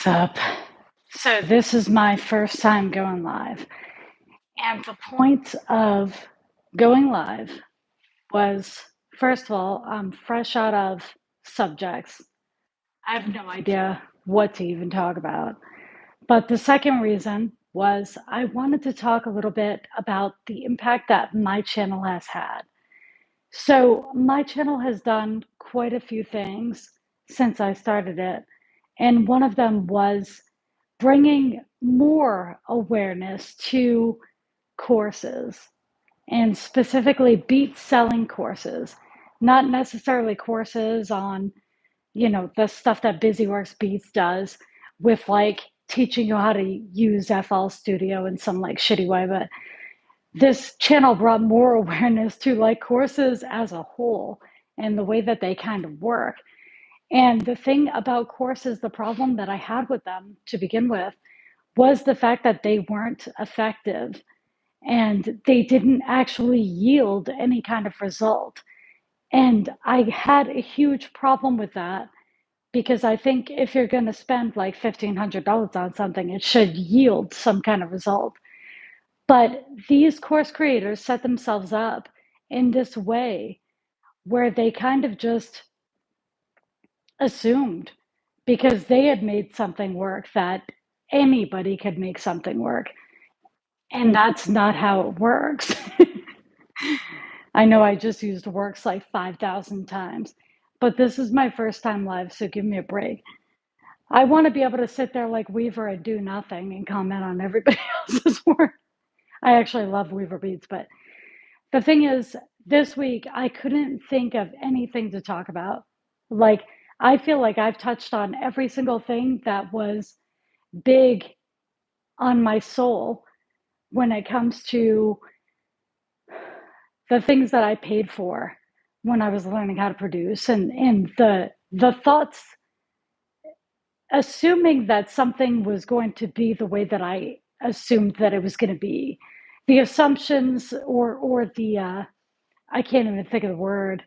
What's up? So, this is my first time going live. And the point of going live was first of all, I'm fresh out of subjects. I have no idea what to even talk about. But the second reason was I wanted to talk a little bit about the impact that my channel has had. So, my channel has done quite a few things since I started it. And one of them was bringing more awareness to courses and specifically beat selling courses, not necessarily courses on, the stuff that BusyWorks Beats does with like teaching you how to use FL Studio in some like shitty way, but this channel brought more awareness to like courses as a whole and the way that they kind of work. And the thing about courses, the problem that I had with them to begin with was the fact that they weren't effective and they didn't actually yield any kind of result. And I had a huge problem with that because I think if you're going to spend like $1,500 on something, it should yield some kind of result. But these course creators set themselves up in this way where they kind of just assumed because they had made something work that anybody could make something work. And that's not how it works. I know I just used works like 5,000 times, but this is my first time live, so give me a break. I want to be able to sit there like Weaver and do nothing and comment on everybody else's work. I actually love Weaver Beats, but the thing is, this week I couldn't think of anything to talk about. Like, I feel like I've touched on every single thing that was big on my soul when it comes to the things that I paid for when I was learning how to produce and the thoughts, assuming that something was going to be the way that I assumed that it was going to be, the assumptions or the I can't even think of the word,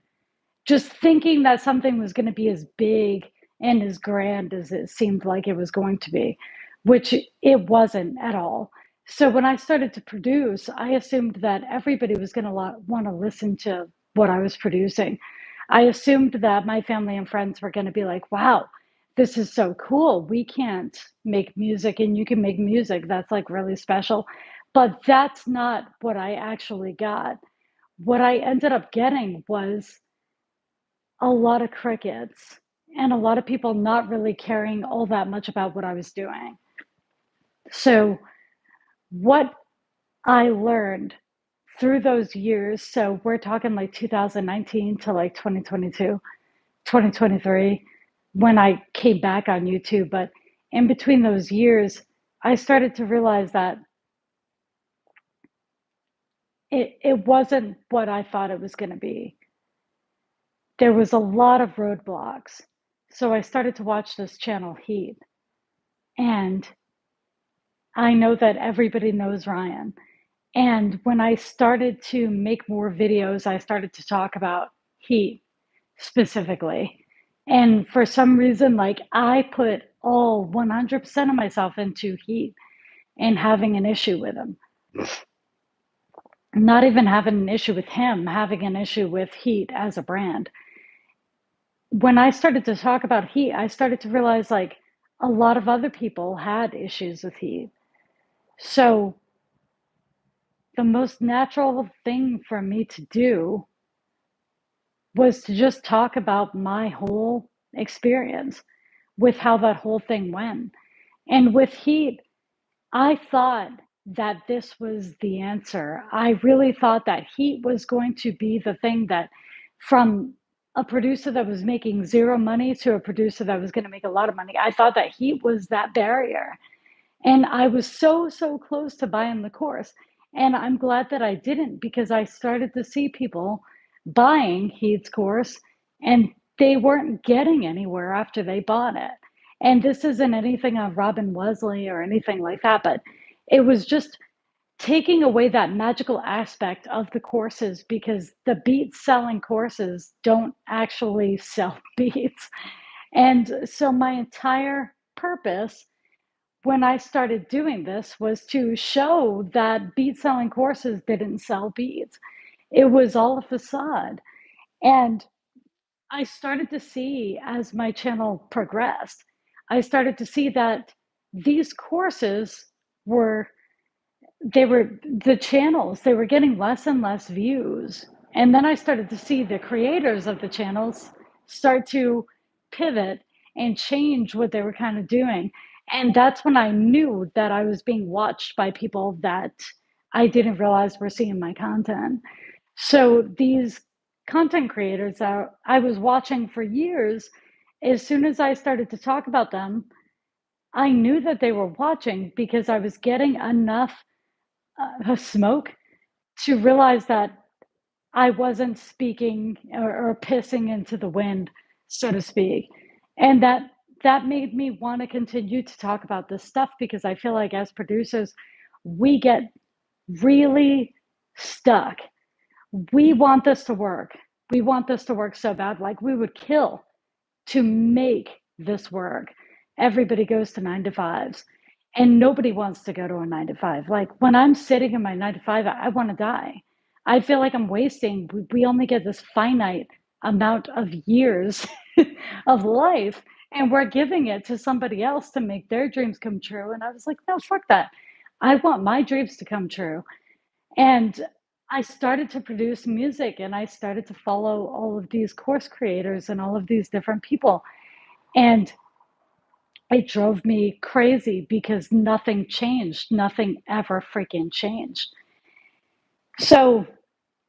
just thinking that something was going to be as big and as grand as it seemed like it was going to be, which it wasn't at all. So when I started to produce, I assumed that everybody was going to want to listen to what I was producing. I assumed that my family and friends were going to be like, wow, this is so cool. We can't make music and you can make music. That's like really special. But that's not what I actually got. What I ended up getting was a lot of crickets and a lot of people not really caring all that much about what I was doing. So, what I learned through those years, so we're talking like 2019 to like 2022, 2023, when I came back on YouTube, but in between those years, I started to realize that it wasn't what I thought it was going to be. There was a lot of roadblocks. So I started to watch this channel, Heat. And I know that everybody knows Ryan. And when I started to make more videos, I started to talk about Heat specifically. And for some reason, like I put all 100% of myself into Heat and having an issue with him. Not even having an issue with him, having an issue with Heat as a brand. When I started to talk about Heat, I started to realize like a lot of other people had issues with Heat. So the most natural thing for me to do was to just talk about my whole experience with how that whole thing went. And with Heat, I thought that this was the answer. I really thought that Heat was going to be the thing that, from a producer that was making zero money to a producer that was going to make a lot of money, I thought that Heat was that barrier. And I was so, so close to buying the course. And I'm glad that I didn't because I started to see people buying Heat's course and they weren't getting anywhere after they bought it. And this isn't anything on Robin Wesley or anything like that, but it was just taking away that magical aspect of the courses because the beat selling courses don't actually sell beats. And so my entire purpose when I started doing this was to show that beat selling courses didn't sell beats. It was all a facade. And I started to see as my channel progressed, I started to see that these courses were they were the channels, they were getting less and less views. And then I started to see the creators of the channels start to pivot and change what they were kind of doing. And that's when I knew that I was being watched by people that I didn't realize were seeing my content. So these content creators that I was watching for years, as soon as I started to talk about them, I knew that they were watching because I was getting enough smoke to realize that I wasn't speaking or pissing into the wind, so to speak. And that made me want to continue to talk about this stuff because I feel like as producers, we get really stuck. We want this to work. We want this to work so bad. Like we would kill to make this work. Everybody goes to 9 to 5s and nobody wants to go to a 9 to 5. Like when I'm sitting in my 9 to 5, I want to die. I feel like I'm wasting. We only get this finite amount of years of life, and we're giving it to somebody else to make their dreams come true. And I was like, no, fuck that. I want my dreams to come true. And I started to produce music and I started to follow all of these course creators and all of these different people. And it drove me crazy because nothing changed. Nothing ever freaking changed. So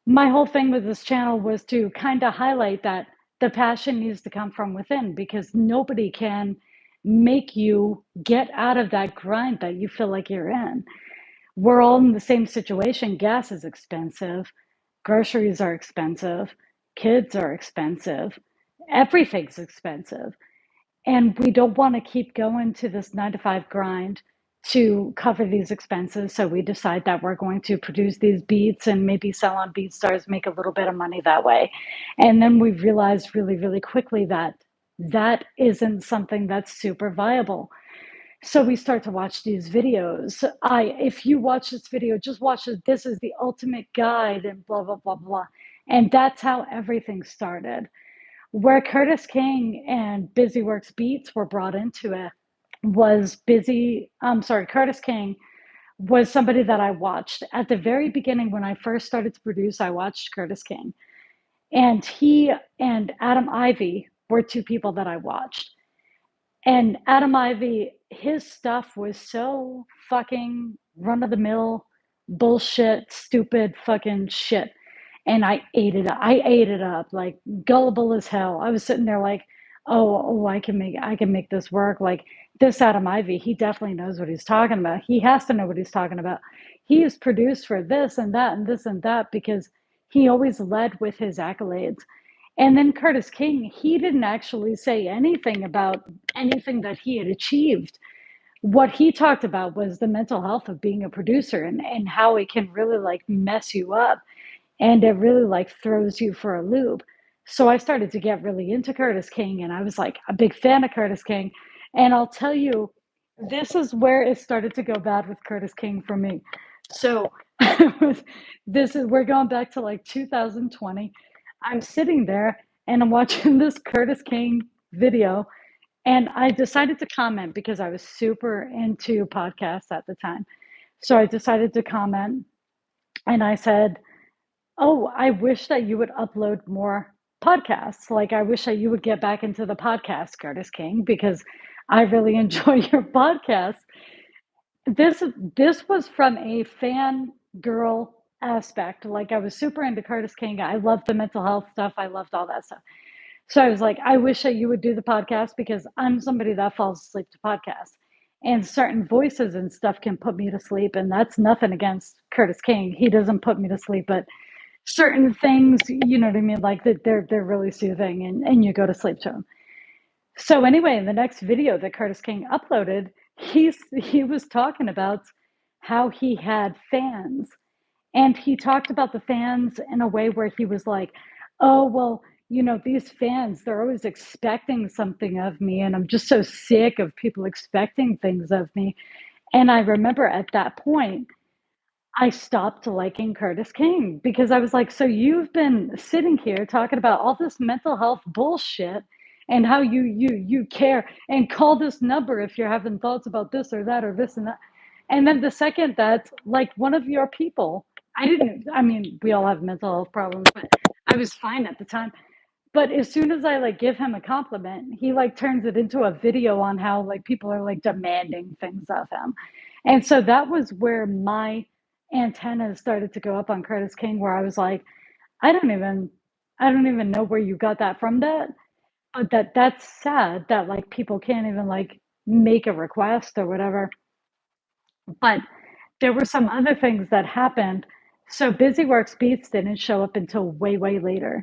my whole thing with this channel was to kind of highlight that the passion needs to come from within because nobody can make you get out of that grind that you feel like you're in. We're all in the same situation. Gas is expensive. Groceries are expensive. Kids are expensive. Everything's expensive. And we don't want to keep going to this 9 to 5 grind to cover these expenses. So we decide that we're going to produce these beats and maybe sell on BeatStars, make a little bit of money that way. And then we realized really, really quickly that that isn't something that's super viable. So we start to watch these videos. If you watch this video, just watch it. This is the ultimate guide and blah, blah, blah, blah. And that's how everything started. Where Curtis King and BusyWorks Beats were brought into it was Curtis King was somebody that I watched at the very beginning when I first started to produce. I watched Curtis King, and he and Adam Ivy were two people that I watched. And Adam Ivy, his stuff was so fucking run of the mill, bullshit, stupid fucking shit. And I ate it up. I ate it up like gullible as hell. I was sitting there like, oh, I can make this work. Like this Adam Ivy, he definitely knows what he's talking about. He has to know what he's talking about. He is produced for this and that and this and that because he always led with his accolades. And then Curtis King, he didn't actually say anything about anything that he had achieved. What he talked about was the mental health of being a producer and how it can really like mess you up and it really like throws you for a loop. So I started to get really into Curtis King and I was like a big fan of Curtis King. And I'll tell you, this is where it started to go bad with Curtis King for me. So we're going back to like 2020. I'm sitting there and I'm watching this Curtis King video and I decided to comment because I was super into podcasts at the time. So I decided to comment and I said, oh, I wish that you would upload more podcasts. Like, I wish that you would get back into the podcast, Curtis King, because I really enjoy your podcast. This was from a fan girl aspect. Like, I was super into Curtis King. I loved the mental health stuff. I loved all that stuff. So I was like, I wish that you would do the podcast because I'm somebody that falls asleep to podcasts. And certain voices and stuff can put me to sleep. And that's nothing against Curtis King. He doesn't put me to sleep, but certain things, you know what I mean? Like that they're really soothing and you go to sleep to them. So anyway, in the next video that Curtis King uploaded, he was talking about how he had fans. And he talked about the fans in a way where he was like, oh, well, these fans, they're always expecting something of me, and I'm just so sick of people expecting things of me. And I remember at that point, I stopped liking Curtis King because I was like, so you've been sitting here talking about all this mental health bullshit and how you care and call this number if you're having thoughts about this or that or this and that. And then the second that like one of your people, I mean, we all have mental health problems, but I was fine at the time. But as soon as I like give him a compliment, he like turns it into a video on how like people are like demanding things of him. And so that was where my antennas started to go up on Curtis King, where I was like, I don't even I don't even know where you got that from that. But that's sad that like people can't even like make a request or whatever. But there were some other things that happened. So BusyWorks Beats didn't show up until way, way later.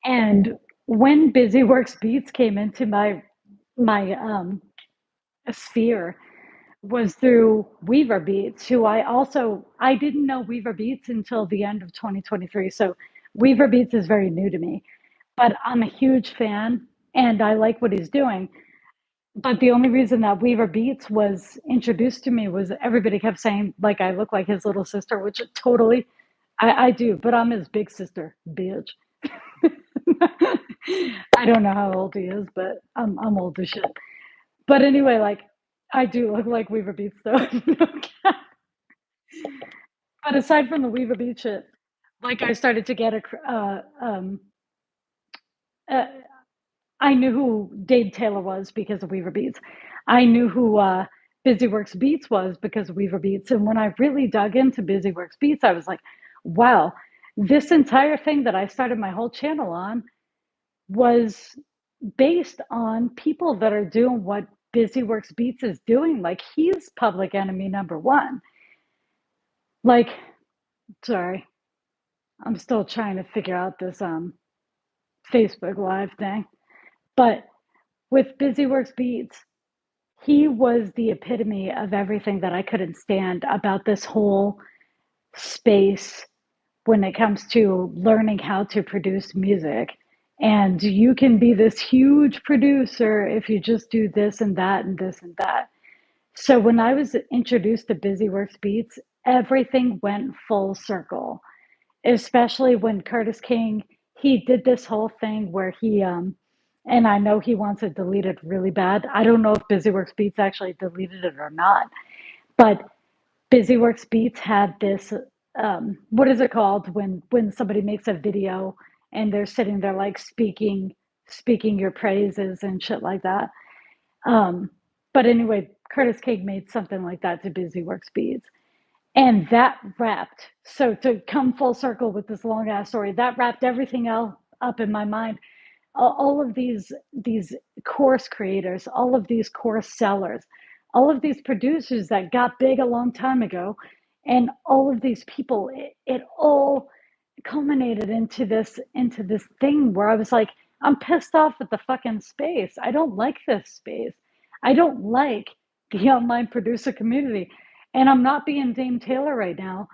And when BusyWorks Beats came into my sphere was through Weaver Beats, who I didn't know Weaver Beats until the end of 2023. So Weaver Beats is very new to me, but I'm a huge fan and I like what he's doing. But the only reason that Weaver Beats was introduced to me was everybody kept saying like I look like his little sister, which totally I do, but I'm his big sister, bitch. I don't know how old he is, but I'm old as shit. But anyway, like I do look like Weaver Beats though. But aside from the Weaver Beats shit, like I started to get uh, I knew who Dave Taylor was because of Weaver Beats. I knew who BusyWorks Beats was because of Weaver Beats. And when I really dug into BusyWorks Beats, I was like, wow, this entire thing that I started my whole channel on was based on people that are doing what BusyWorks Beats is doing. Like he's public enemy number one. Like, sorry, I'm still trying to figure out this Facebook Live thing. But with BusyWorks Beats, he was the epitome of everything that I couldn't stand about this whole space when it comes to learning how to produce music. And you can be this huge producer if you just do this and that and this and that. So when I was introduced to BusyWorks Beats, everything went full circle, especially when Curtis King, he did this whole thing where and I know he wants it deleted really bad. I don't know if BusyWorks Beats actually deleted it or not, but BusyWorks Beats had this what is it called when somebody makes a video and they're sitting there like speaking your praises and shit like that. Um, but anyway, Curtis King made something like that to BusyWorks Beats. And that wrapped, so to come full circle with this long ass story, that wrapped everything else up in my mind. All of these course creators, all of these course sellers, all of these producers that got big a long time ago, and all of these people, it all culminated into this thing where I was like, I'm pissed off at the fucking space. I don't like this space. I don't like the online producer community. And I'm not being Dame Taylor right now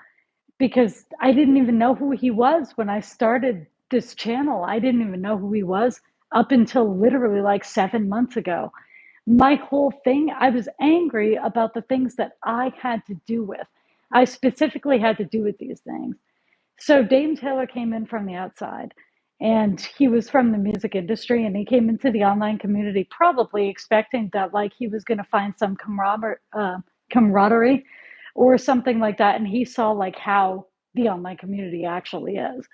because I didn't even know who he was when I started this channel. I didn't even know who he was up until literally like 7 months ago. My whole thing, I was angry about the things that I had to do with. I specifically had to do with these things. So Dame Taylor came in from the outside and he was from the music industry and he came into the online community probably expecting that like he was going to find some camaraderie or something like that. And he saw like how the online community actually is.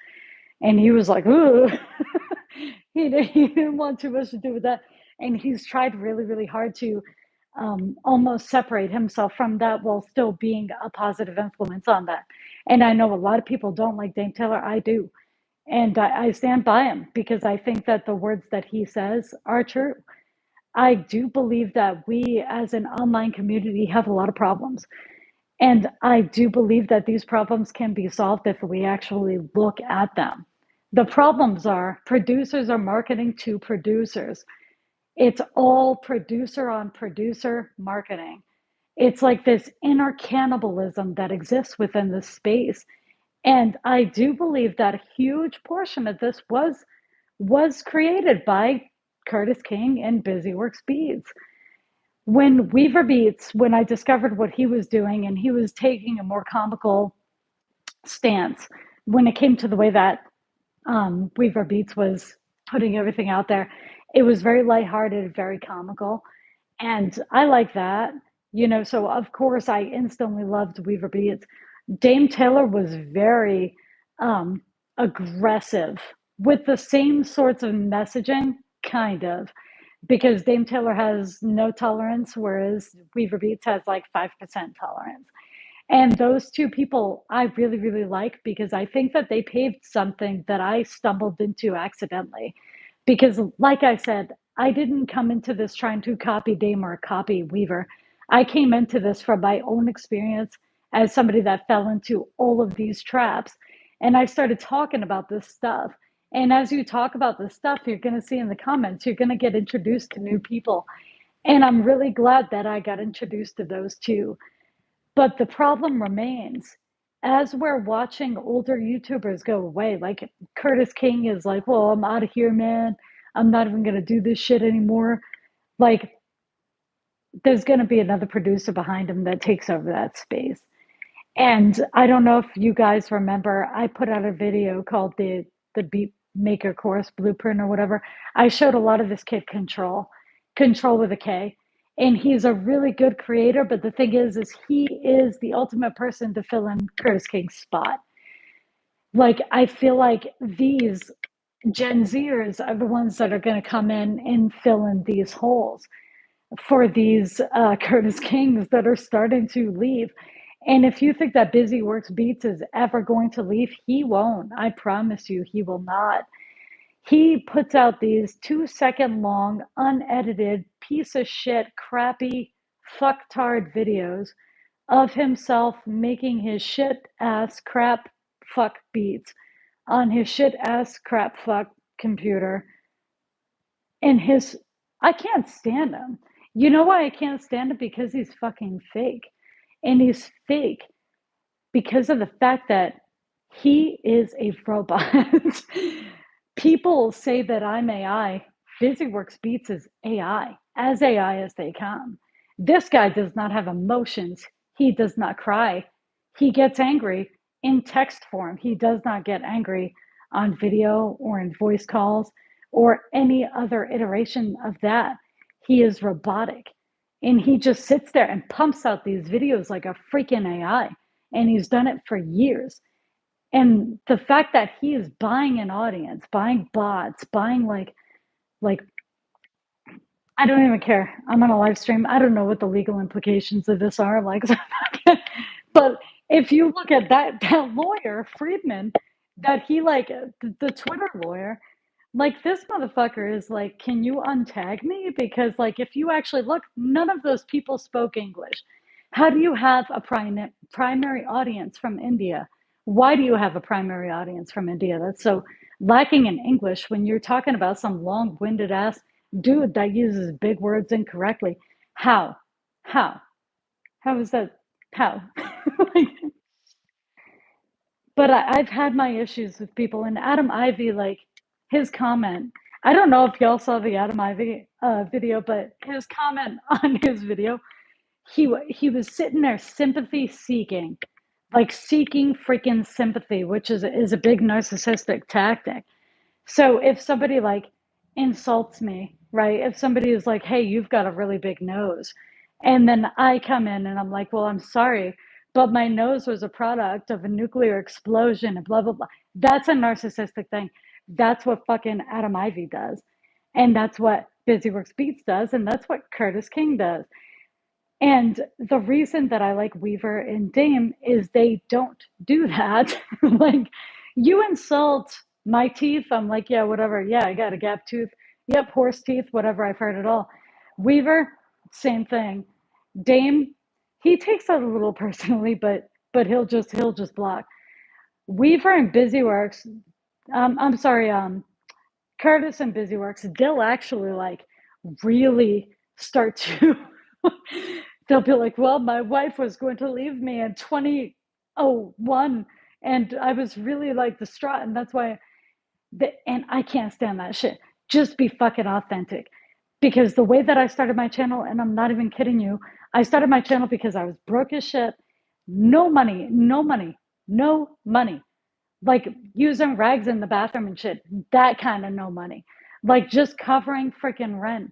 And he was like, ooh, he didn't want too much to do with that. And he's tried really, really hard to almost separate himself from that while still being a positive influence on that. And I know a lot of people don't like Dame Taylor. I do. And I stand by him because I think that the words that he says are true. I do believe that we as an online community have a lot of problems. And I do believe that these problems can be solved if we actually look at them. The problems are producers are marketing to producers. It's all producer on producer marketing. It's like this inner cannibalism that exists within this space. And I do believe that a huge portion of this was was created by Curtis King and Busyworks Beats. When Weaver Beats, when I discovered what he was doing, and he was taking a more comical stance when it came to the way that Weaver Beats was putting everything out there, it was very lighthearted, very comical. And I like that, so of course I instantly loved Weaver Beats. Dame Taylor was very um, aggressive with the same sorts of messaging, kind of, because Dame Taylor has no tolerance, whereas Weaver Beats has like 5% tolerance. And those two people I really, really like because I think that they paved something that I stumbled into accidentally. Because, like I said, I didn't come into this trying to copy Dame or copy Weaver. I came into this from my own experience as somebody that fell into all of these traps. And I started talking about this stuff. And as you talk about this stuff, you're going to see in the comments, you're going to get introduced to new people. And I'm really glad that I got introduced to those two. But the problem remains as we're watching older YouTubers go away, like Curtis King is like, well, I'm out of here, man. I'm not even going to do this shit anymore. Like, there's going to be another producer behind him that takes over that space. And I don't know if you guys remember, I put out a video called the Beat Maker Course Blueprint or whatever. I showed a lot of this kid Control with a K. And he's a really good creator, but the thing is he is the ultimate person to fill in Curtis King's spot. Like, I feel like these Gen Zers are the ones that are going to come in and fill in these holes for these Curtis Kings that are starting to leave. And if you think that Busyworks Beats is ever going to leave, he won't. I promise you, he will not. He puts out these 2 second long, unedited, piece of shit, crappy, fucktard videos of himself making his shit ass crap fuck beats on his shit ass crap fuck computer. And I can't stand him. You know why I can't stand him? Because he's fucking fake. And he's fake because of the fact that he is a robot. People say that I'm AI. Busyworks Beats is AI, as AI as they come. This guy does not have emotions. He does not cry. He gets angry in text form. He does not get angry on video or in voice calls or any other iteration of that. He is robotic. And he just sits there and pumps out these videos like a freaking AI. And he's done it for years. And the fact that he is buying an audience, buying bots, buying like I don't even care. I'm on a live stream. I don't know what the legal implications of this are. Like, but if you look at that lawyer Friedman, that he like the Twitter lawyer, like this motherfucker is like, can you untag me? Because like, if you actually look, none of those people spoke English. How do you have a primary audience from India? Why do you have a primary audience from India? That's so lacking in English when you're talking about some long-winded ass dude that uses big words incorrectly. How? How? How is that? How? Like, but I've had my issues with people, and Adam Ivy, like his comment. I don't know if y'all saw the Adam Ivy video, but his comment on his video, he was sitting there sympathy seeking, like seeking freaking sympathy, which is a big narcissistic tactic. So if somebody like insults me, right? If somebody is like, "Hey, you've got a really big nose," and then I come in and I'm like, "Well, I'm sorry, but my nose was a product of a nuclear explosion and blah blah blah." That's a narcissistic thing. That's what fucking Adam Ivy does, and that's what Busyworks Beats does, and that's what Curtis King does. And the reason that I like Weaver and Dame is they don't do that. Like, you insult my teeth, I'm like, yeah, whatever. Yeah, I got a gap tooth. Yep, horse teeth, whatever. I've heard it all. Weaver, same thing. Dame, he takes it a little personally, but he'll just block. Weaver and Busyworks, I'm sorry, Curtis and Busyworks, they'll actually like really start to they'll be like, well, my wife was going to leave me in 2001 and I was really like distraught, and that's why And I can't stand that shit. Just be fucking authentic. Because the way that I started my channel, and I'm not even kidding you, I started my channel because I was broke as shit, no money, no money, no money. Like using rags in the bathroom and shit, that kind of no money. Like just covering freaking rent,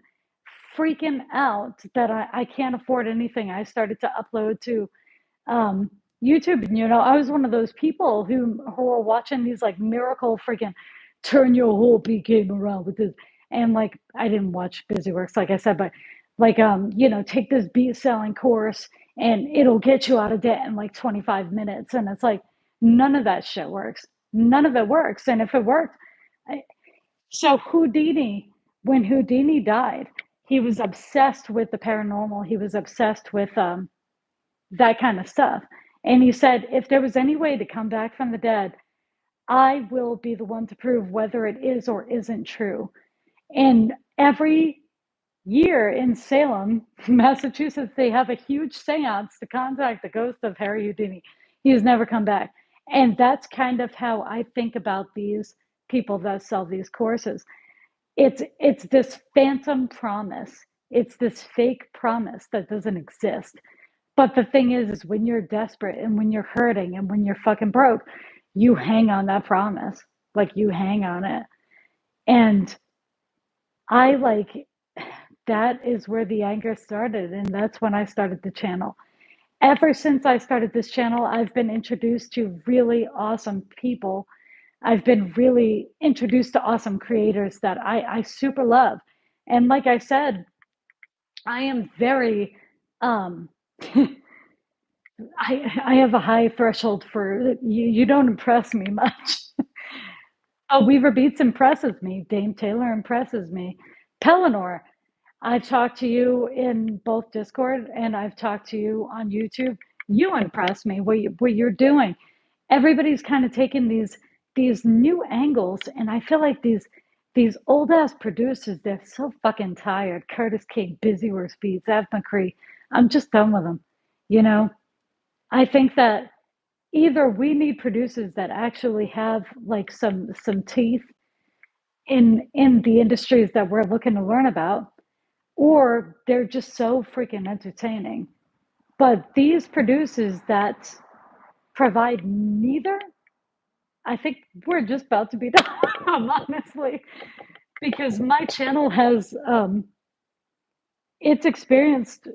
freaking out that I can't afford anything. I started to upload to um, YouTube. And, I was one of those people who were watching these like miracle freaking turn your whole P game around with this. And like, I didn't watch BusyWorks, like I said, but like, take this beat selling course and it'll get you out of debt in like 25 minutes. And it's like, none of that shit works. None of it works. And if it worked, so Houdini, when Houdini died, he was obsessed with the paranormal. He was obsessed with that kind of stuff. And he said, if there was any way to come back from the dead, I will be the one to prove whether it is or isn't true. And every year in Salem, Massachusetts, they have a huge seance to contact the ghost of Harry Houdini. He has never come back. And that's kind of how I think about these people that sell these courses. It's this phantom promise. It's this fake promise that doesn't exist. But the thing is when you're desperate and when you're hurting and when you're fucking broke, you hang on that promise. Like you hang on it. And I like that is where the anger started. And that's when I started the channel. Ever since I started this channel, I've been introduced to really awesome people. I've been really introduced to awesome creators that I super love. And like I said, I am very I have a high threshold for you. You don't impress me much. Oh, Weaver Beats impresses me. Dame Taylor impresses me. Pellinor, I've talked to you in both Discord and I've talked to you on YouTube. You impress me. What you're doing. Everybody's kind of taking these new angles, and I feel like these old ass producers, they're so fucking tired. Curtis King, Busyworks Beats, Ev McCree. I'm just done with them. You know, I think that either we need producers that actually have like some teeth in the industries that we're looking to learn about, or they're just so freaking entertaining. But these producers that provide neither, I think we're just about to be done, honestly, because my channel has it's experienced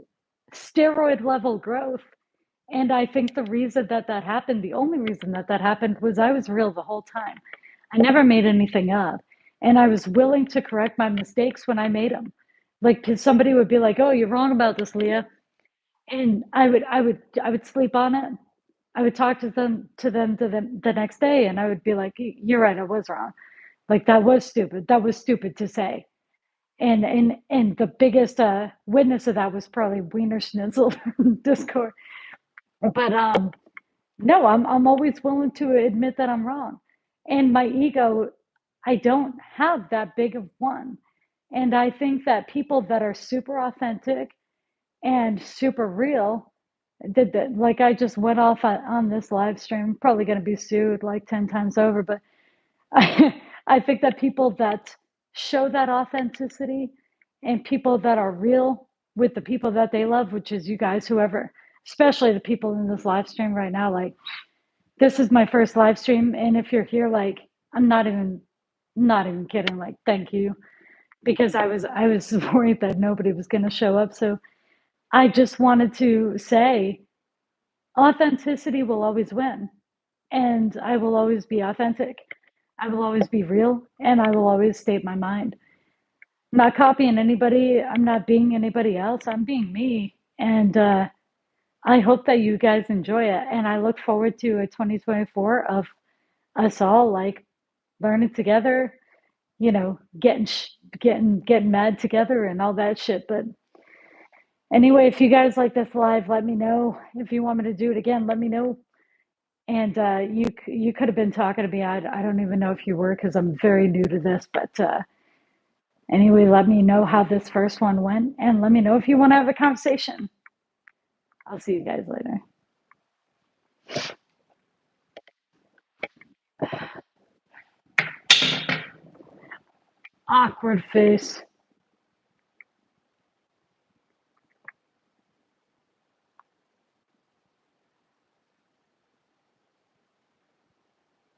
steroid level growth. And I think the reason that that happened, the only reason that that happened was I was real the whole time. I never made anything up. And I was willing to correct my mistakes when I made them. Like somebody would be like, "Oh, you're wrong about this, Leah." And I would sleep on it. I would talk to them the next day and I would be like, "You're right, I was wrong. Like that was stupid. That was stupid to say." And the biggest witness of that was probably Wiener Schnitzel Discord. But no, I'm always willing to admit that I'm wrong. And my ego, I don't have that big of one. And I think that people that are super authentic and super real, that like I just went off on this live stream, probably going to be sued like 10 times over, but I think that people that show that authenticity and people that are real with the people that they love, which is you guys, whoever, especially the people in this live stream right now, like this is my first live stream. And if you're here, like, I'm not even kidding. Like, thank you. Because I was worried that nobody was going to show up. So I just wanted to say authenticity will always win. And I will always be authentic. I will always be real. And I will always state my mind. I'm not copying anybody. I'm not being anybody else. I'm being me. And I hope that you guys enjoy it. And I look forward to a 2024 of us all like learning together, getting mad together and all that shit. But anyway, if you guys like this live, let me know. If you want me to do it again, let me know. And you could have been talking to me. I don't even know if you were because I'm very new to this. But anyway, let me know how this first one went, and let me know if you want to have a conversation. I'll see you guys later. awkward face.